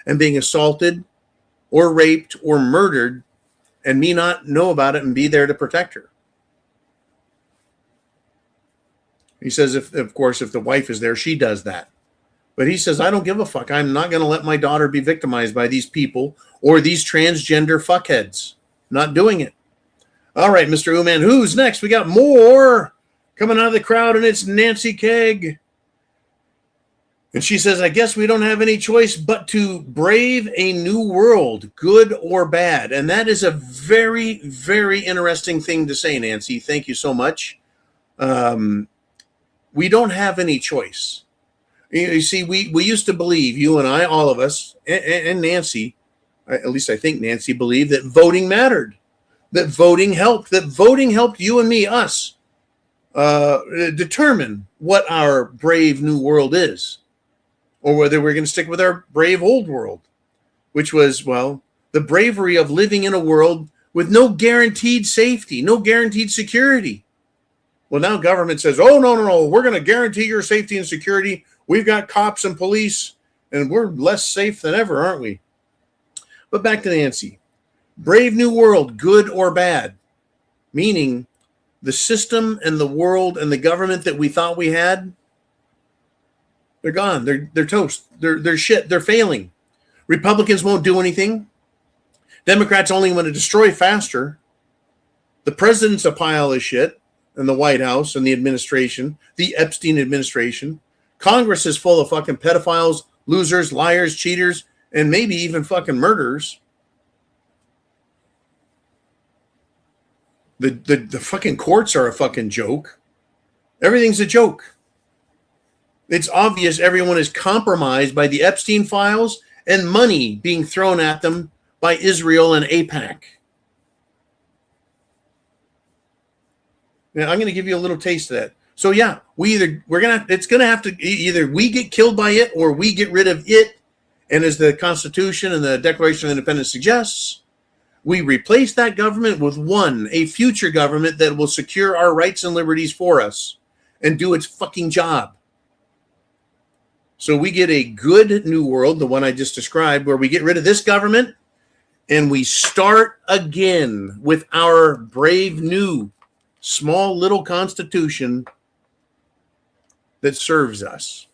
and being assaulted or raped or murdered and me not know about it and be there to protect her. He says, of course, if the wife is there, she does that. But he says, I don't give a fuck. I'm not going to let my daughter be victimized by these people or these transgender fuckheads. Not doing it. All right, Mr. Uman, who's next? We got more coming out of the crowd, and it's Nancy Kegg. And she says, I guess we don't have any choice but to brave a new world, good or bad. And that is a very, very interesting thing to say, Nancy. Thank you so much. We don't have any choice. You see, we used to believe, you and I, all of us, and Nancy, at least I think Nancy believed that voting mattered, that voting helped you and me, us, determine what our brave new world is, or whether we're going to stick with our brave old world, which was, well, the bravery of living in a world with no guaranteed safety, no guaranteed security. Well, now government says, oh, no, we're going to guarantee your safety and security. We've got cops and police, and we're less safe than ever, aren't we? But back to Nancy. Brave new world, good or bad, meaning the system and the world and the government that we thought we had, they're gone. They're toast. They're shit. They're failing. Republicans won't do anything. Democrats only want to destroy faster. The president's a pile of shit, and the White House and the administration, the Epstein administration. Congress is full of fucking pedophiles, losers, liars, cheaters, and maybe even fucking murderers. The fucking courts are a fucking joke. Everything's a joke. It's obvious everyone is compromised by the Epstein files and money being thrown at them by Israel and AIPAC. Now, I'm going to give you a little taste of that. So yeah, it's going to have to either we get killed by it or we get rid of it. And as the Constitution and the Declaration of Independence suggests, we replace that government with a future government that will secure our rights and liberties for us and do its fucking job. So we get a good new world, the one I just described, where we get rid of this government and we start again with our brave new small little constitution that serves us.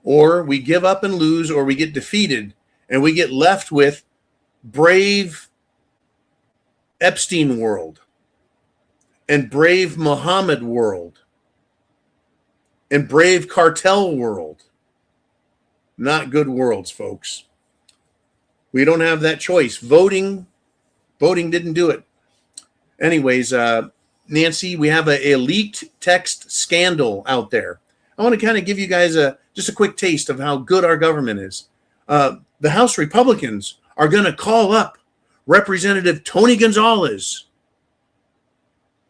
Or we give up and lose, or we get defeated and we get left with brave Epstein world and brave Muhammad world and brave cartel world. Not good worlds, folks. We don't have that choice. Voting didn't do it. Anyways, Nancy, we have a leaked text scandal out there. I want to kind of give you guys just a quick taste of how good our government is. The House Republicans are going to call up Representative Tony Gonzalez.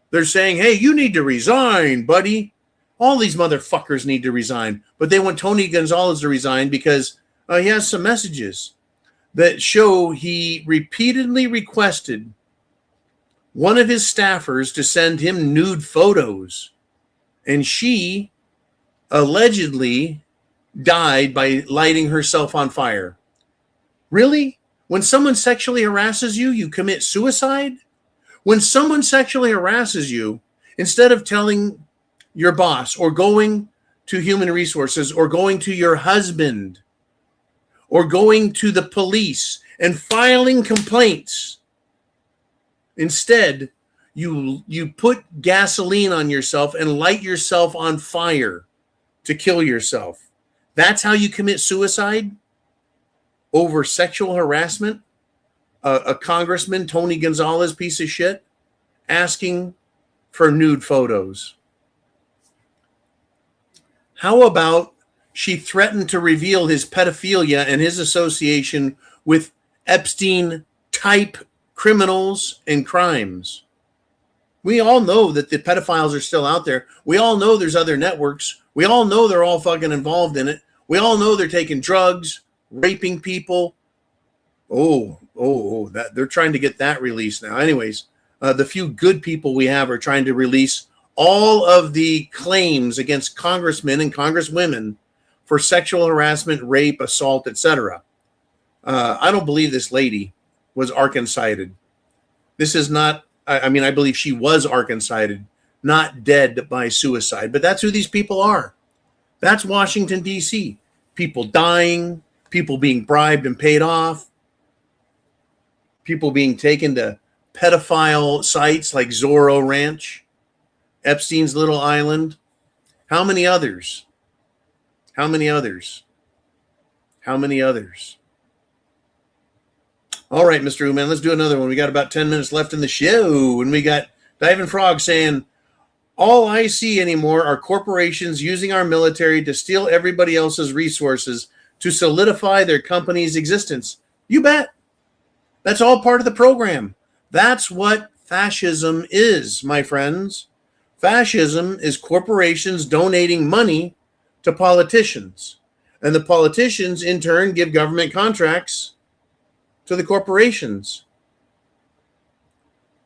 They're saying, hey, you need to resign, buddy. All these motherfuckers need to resign. But they want Tony Gonzalez to resign because he has some messages that show he repeatedly requested one of his staffers to send him nude photos. And she allegedly died by lighting herself on fire. Really? When someone sexually harasses you, you commit suicide? When someone sexually harasses you, instead of telling your boss or going to human resources or going to your husband or going to the police and filing complaints, instead you put gasoline on yourself and light yourself on fire to kill yourself. That's how you commit suicide? Over sexual harassment? A congressman, Tony Gonzalez, piece of shit, asking for nude photos. How about she threatened to reveal his pedophilia and his association with Epstein-type criminals and crimes? We all know that the pedophiles are still out there. We all know there's other networks. We all know they're all fucking involved in it. We all know they're taking drugs, raping people. That they're trying to get that released now. Anyways, the few good people we have are trying to release all of the claims against congressmen and congresswomen for sexual harassment, rape, assault, etc. I don't believe this lady was Arkancited. This is not, I believe she was Arkancited, not dead by suicide. But that's who these people are. That's Washington, D.C. People dying, people being bribed and paid off, people being taken to pedophile sites like Zorro Ranch, Epstein's Little Island. How many others? How many others? How many others? All right, Mr. Uman, let's do another one. We got about 10 minutes left in the show, and we got Diving Frog saying, all I see anymore are corporations using our military to steal everybody else's resources to solidify their company's existence. You bet. That's all part of the program. That's what fascism is, my friends. Fascism is corporations donating money to politicians. And the politicians, in turn, give government contracts to the corporations.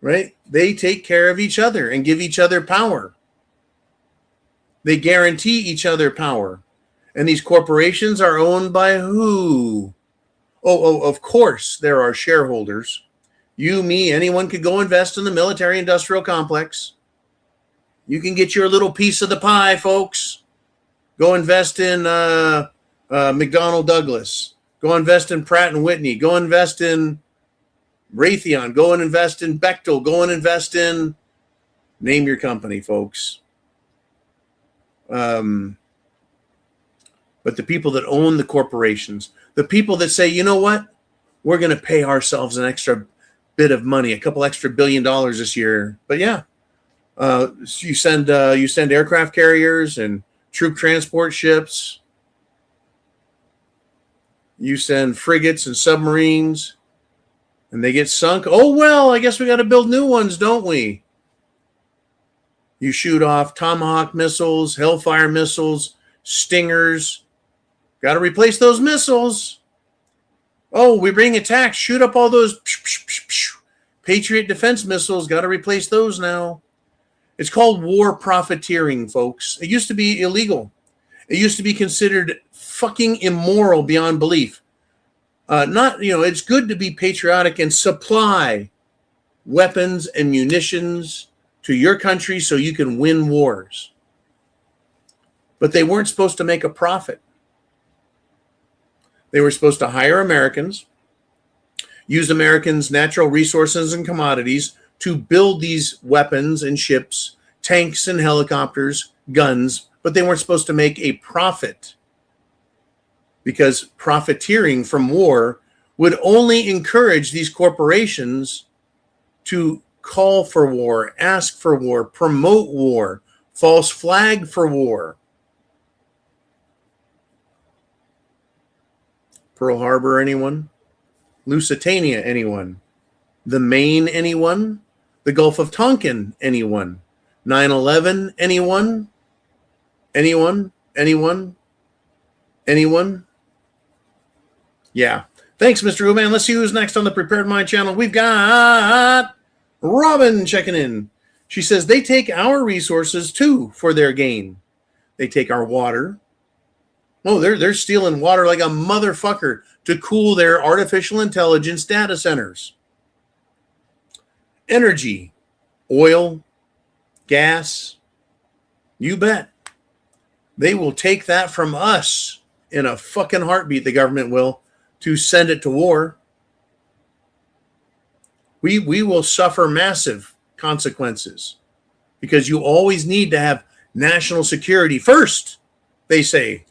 Right? They take care of each other and give each other power. They guarantee each other power. And these corporations are owned by who? Of course, there are shareholders. You, me, anyone could go invest in the military-industrial complex. You can get your little piece of the pie, folks. Go invest in McDonnell Douglas. Go invest in Pratt & Whitney. Go invest in Raytheon, go and invest in Bechtel, go and invest in, name your company, folks. But the people that own the corporations, the people that say, you know what, we're going to pay ourselves an extra bit of money, a couple extra $1 billion this year. But yeah, you send aircraft carriers and troop transport ships. You send frigates and submarines, and they get sunk. Oh, well, I guess we got to build new ones, don't we? You shoot off Tomahawk missiles, Hellfire missiles, Stingers. Got to replace those missiles. Oh, we bring attacks. Shoot up all those Patriot defense missiles. Got to replace those now. It's called war profiteering, folks. It used to be illegal. It used to be considered fucking immoral beyond belief. It's good to be patriotic and supply weapons and munitions to your country so you can win wars. But they weren't supposed to make a profit. They were supposed to hire Americans, use Americans' natural resources and commodities to build these weapons and ships, tanks and helicopters, guns, but they weren't supposed to make a profit, because profiteering from war would only encourage these corporations to call for war, ask for war, promote war, false flag for war. Pearl Harbor, anyone? Lusitania, anyone? The Maine, anyone? The Gulf of Tonkin, anyone? 9/11, anyone? Anyone? Anyone? Anyone? Yeah. Thanks, Mr. Uman. Let's see who's next on the Prepared Mind channel. We've got Robin checking in. She says, they take our resources too for their gain. They take our water. Oh, they're stealing water like a motherfucker to cool their artificial intelligence data centers. Energy, oil, gas, you bet. They will take that from us in a fucking heartbeat, the government will, to send it to war. We will suffer massive consequences because you always need to have national security first, they say.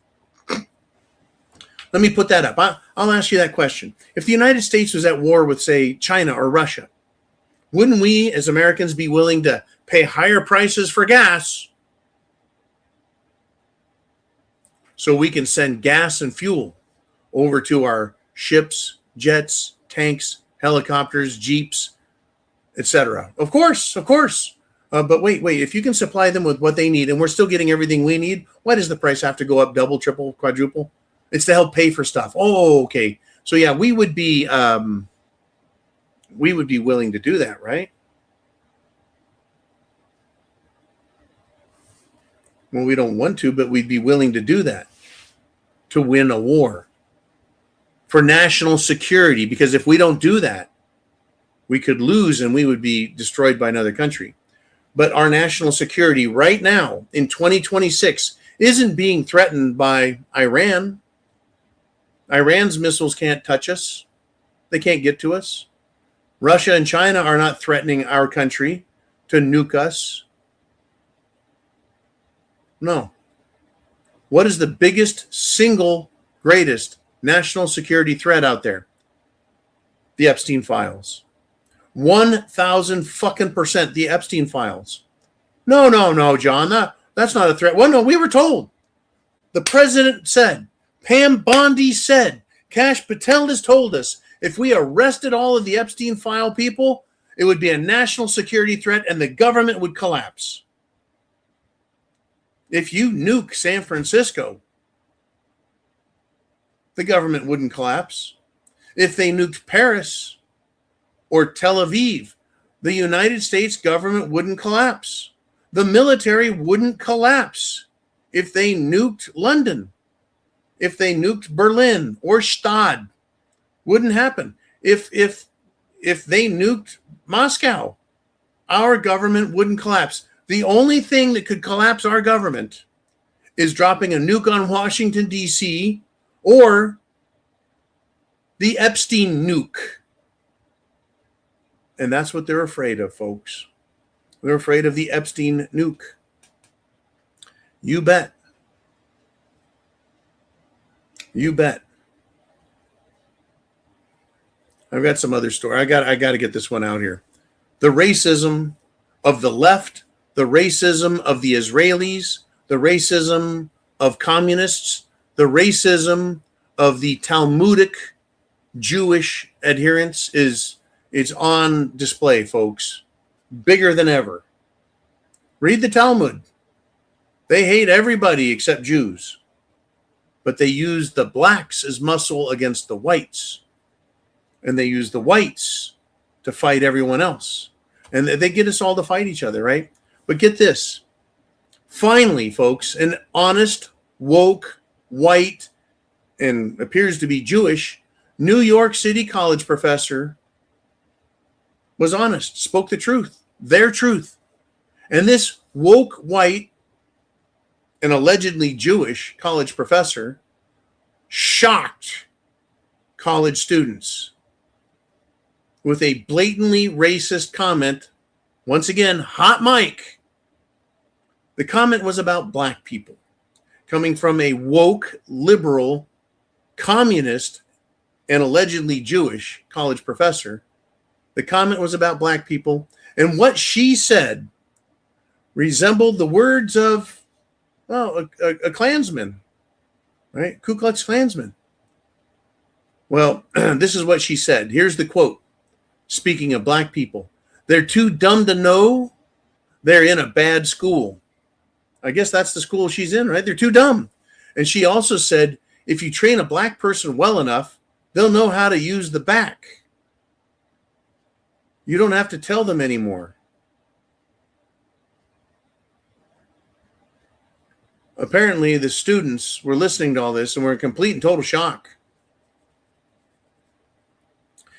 Let me put that up. I'll ask you that question. If the United States was at war with, say, China or Russia, wouldn't we as Americans be willing to pay higher prices for gas so we can send gas and fuel over to our ships, jets, tanks, helicopters, jeeps, etc.? Of course. But wait, if you can supply them with what they need and we're still getting everything we need, why does the price have to go up double, triple, quadruple? It's to help pay for stuff. Oh, okay. So yeah, we would be willing to do that, right? Well, we don't want to, but we'd be willing to do that to win a war for national security, because if we don't do that, we could lose and we would be destroyed by another country. But our national security right now in 2026 isn't being threatened by Iran. Iran's missiles can't touch us. They can't get to us. Russia and China are not threatening our country to nuke us. No. What is the biggest, single, greatest national security threat out there? The Epstein files. 1,000% the Epstein files. No, John, that's not a threat. Well, no, we were told. The president said, Pam Bondi said, Kash Patel has told us, if we arrested all of the Epstein file people, it would be a national security threat and the government would collapse. If you nuke San Francisco, the government wouldn't collapse. If they nuked Paris or Tel Aviv, the United States government wouldn't collapse. The military wouldn't collapse if they nuked London. If they nuked Berlin or Stade, wouldn't happen. If they nuked Moscow, our government wouldn't collapse. The only thing that could collapse our government is dropping a nuke on Washington, D.C., or the Epstein nuke. And that's what they're afraid of, folks. They're afraid of the Epstein nuke. You bet. You bet. I've got some other story. I got to get this one out here. The racism of the left, the racism of the Israelis, the racism of communists, the racism of the Talmudic Jewish adherents is on display, folks. Bigger than ever. Read the Talmud. They hate everybody except Jews. But they use the blacks as muscle against the whites. And they use the whites to fight everyone else. And they get us all to fight each other, right? But get this. Finally, folks, an honest, woke, white, and appears to be Jewish New York City college professor was honest, spoke the truth, their truth. And this woke, white, and allegedly Jewish college professor shocked college students with a blatantly racist comment. Once again, hot mic. The comment was about black people, coming from a woke, liberal, communist, and allegedly Jewish college professor. The comment was about black people, and what she said resembled the words of a Klansman, right? Ku Klux Klansman. Well, this is what she said. Here's the quote. Speaking of black people, they're too dumb to know they're in a bad school. I guess that's the school she's in, right? They're too dumb. And she also said, if you train a black person well enough, they'll know how to use the back. You don't have to tell them anymore. Apparently, the students were listening to all this and were in complete and total shock.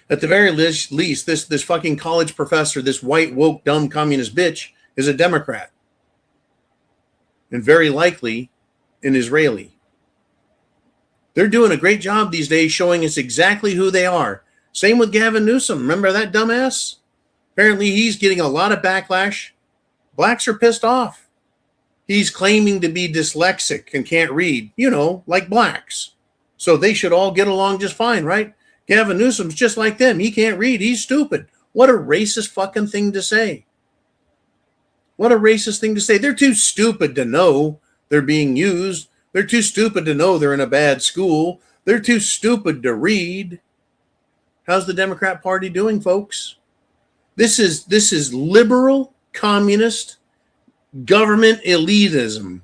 At the very least, this fucking college professor, this white, woke, dumb communist bitch, is a Democrat. And very likely an Israeli. They're doing a great job these days showing us exactly who they are. Same with Gavin Newsom. Remember that dumbass? Apparently he's getting a lot of backlash. Blacks are pissed off. He's claiming to be dyslexic and can't read, like blacks. So they should all get along just fine, right? Gavin Newsom's just like them. He can't read. He's stupid. What a racist fucking thing to say. What a racist thing to say. They're too stupid to know they're being used. They're too stupid to know they're in a bad school. They're too stupid to read. How's the Democrat Party doing, folks? This is liberal, communist, government elitism.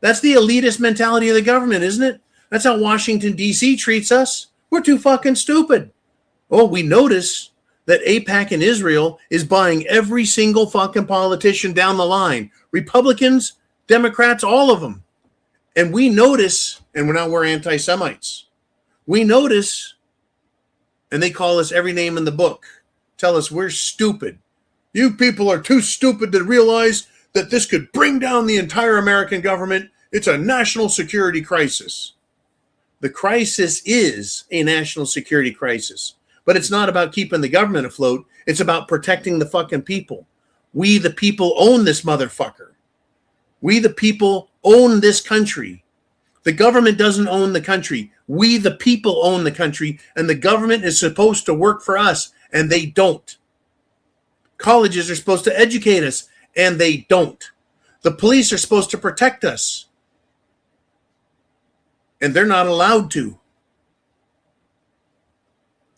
That's the elitist mentality of the government, isn't it? That's how Washington, D.C. treats us. We're too fucking stupid. Oh, we notice that AIPAC in Israel is buying every single fucking politician down the line. Republicans, Democrats, all of them. And we notice, and we're anti-Semites. We notice, and they call us every name in the book. Tell us we're stupid. You people are too stupid to realize that this could bring down the entire American government. It's a national security crisis. The crisis is a national security crisis. But it's not about keeping the government afloat. It's about protecting the fucking people. We, the people, own this motherfucker. We, the people, own this country. The government doesn't own the country. We, the people, own the country. And the government is supposed to work for us, and they don't. Colleges are supposed to educate us, and they don't. The police are supposed to protect us, and they're not allowed to.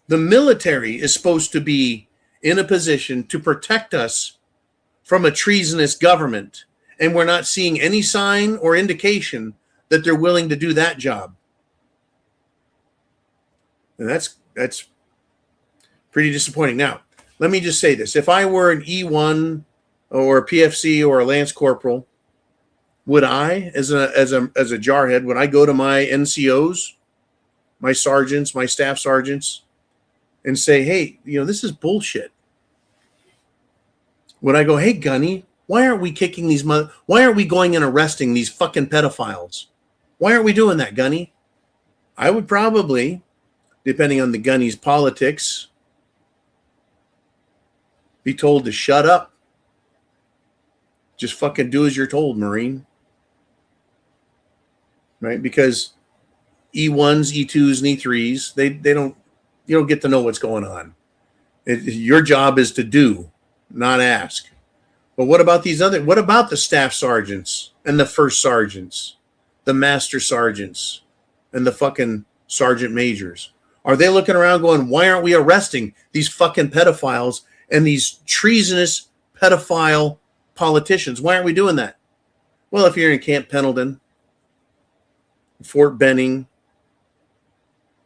The military is supposed to be in a position to protect us from a treasonous government, and we're not seeing any sign or indication that they're willing to do that job. And that's pretty disappointing. Now, let me just say this. If I were an E1 or a PFC or a Lance Corporal, would I, as a jarhead, would I go to my NCOs, my sergeants, my staff sergeants, and say, hey, this is bullshit? Would I go, hey, Gunny, why aren't we kicking these why aren't we going and arresting these fucking pedophiles? Why aren't we doing that, Gunny? I would probably, depending on the Gunny's politics, be told to shut up. Just fucking do as you're told, Marine. Right? Because E1s, E2s, and E3s, you don't get to know what's going on. Your job is to do, not ask. But what about the staff sergeants and the first sergeants, the master sergeants, and the fucking sergeant majors? Are they looking around going, why aren't we arresting these fucking pedophiles and these treasonous pedophile politicians? Why aren't we doing that? Well, if you're in Camp Pendleton, Fort Benning,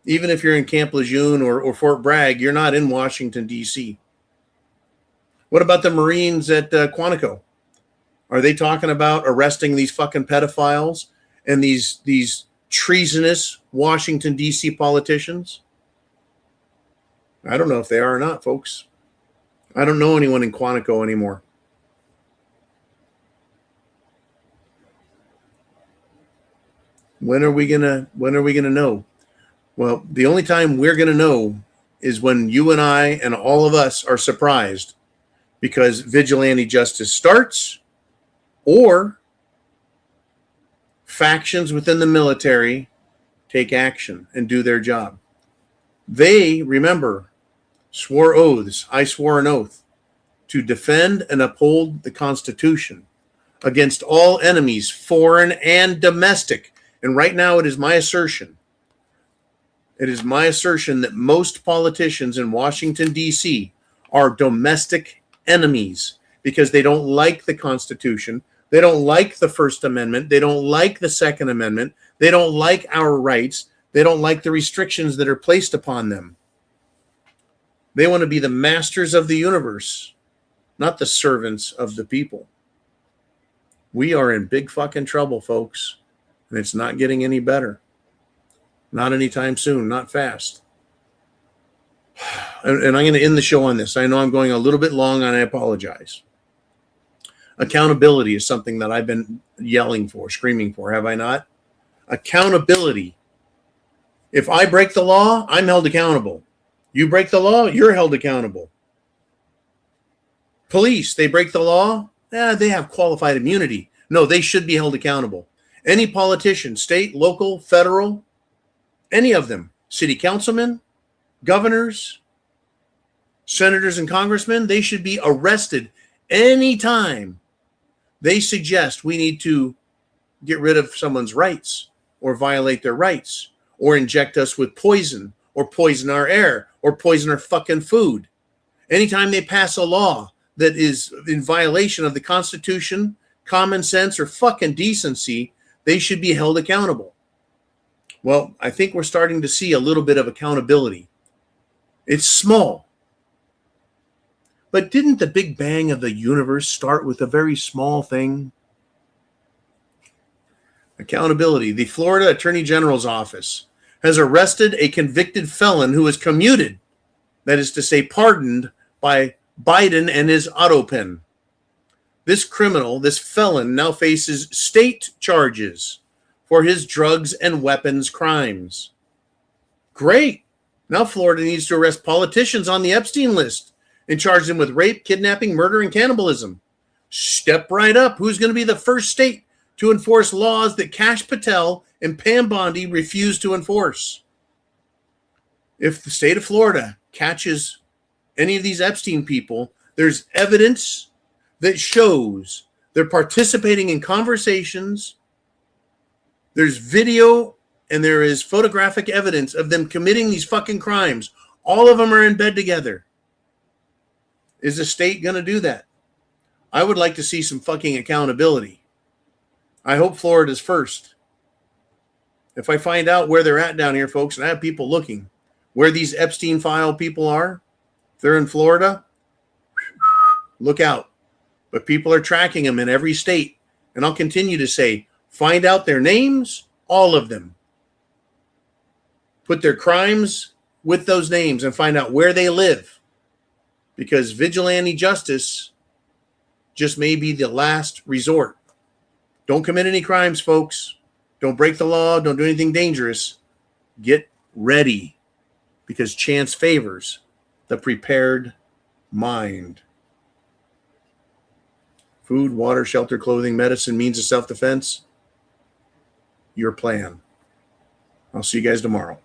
even if you're in Camp Lejeune or Fort Bragg, you're not in Washington, D.C. What about the Marines at Quantico? Are they talking about arresting these fucking pedophiles and these treasonous Washington, D.C. politicians? I don't know if they are or not, folks. I don't know anyone in Quantico anymore. When are we gonna know? Well, the only time we're gonna know is when you and I and all of us are surprised because vigilante justice starts, or factions within the military take action and do their job. They, remember, swore oaths. I swore an oath to defend and uphold the Constitution against all enemies, foreign and domestic. And right now it is my assertion that most politicians in Washington, D.C. are domestic enemies because they don't like the Constitution. They don't like the First Amendment. They don't like the Second Amendment. They don't like our rights. They don't like the restrictions that are placed upon them. They want to be the masters of the universe, not the servants of the people. We are in big fucking trouble, folks. And it's not getting any better. Not anytime soon, not fast. And I'm going to end the show on this. I know I'm going a little bit long, and I apologize. Accountability is something that I've been yelling for, screaming for, have I not? Accountability. If I break the law, I'm held accountable. You break the law, you're held accountable. Police, they break the law, they have qualified immunity. No, they should be held accountable. Any politician, state, local, federal, any of them, city councilmen, governors, senators, and congressmen, they should be arrested anytime they suggest we need to get rid of someone's rights or violate their rights or inject us with poison or poison our air or poison our fucking food. Anytime they pass a law that is in violation of the Constitution, common sense, or fucking decency, they should be held accountable. Well, I think we're starting to see a little bit of accountability. It's small. But didn't the Big Bang of the universe start with a very small thing? Accountability. The Florida Attorney General's office has arrested a convicted felon who was commuted, that is to say, pardoned by Biden and his auto pen. This criminal, this felon, now faces state charges for his drugs and weapons crimes. Great. Now Florida needs to arrest politicians on the Epstein list and charge them with rape, kidnapping, murder, and cannibalism. Step right up. Who's going to be the first state to enforce laws that Kash Patel and Pam Bondi refuse to enforce? If the state of Florida catches any of these Epstein people, there's evidence that shows they're participating in conversations. There's video and there is photographic evidence of them committing these fucking crimes. All of them are in bed together. Is the state going to do that? I would like to see some fucking accountability. I hope Florida's first. If I find out where they're at down here, folks, and I have people looking where these Epstein file people are, if they're in Florida, look out. But people are tracking them in every state. And I'll continue to say, find out their names, all of them. Put their crimes with those names and find out where they live. Because vigilante justice just may be the last resort. Don't commit any crimes, folks. Don't break the law. Don't do anything dangerous. Get ready, because chance favors the prepared mind. food, water, shelter, clothing, medicine, means of self-defense, your plan. I'll see you guys tomorrow.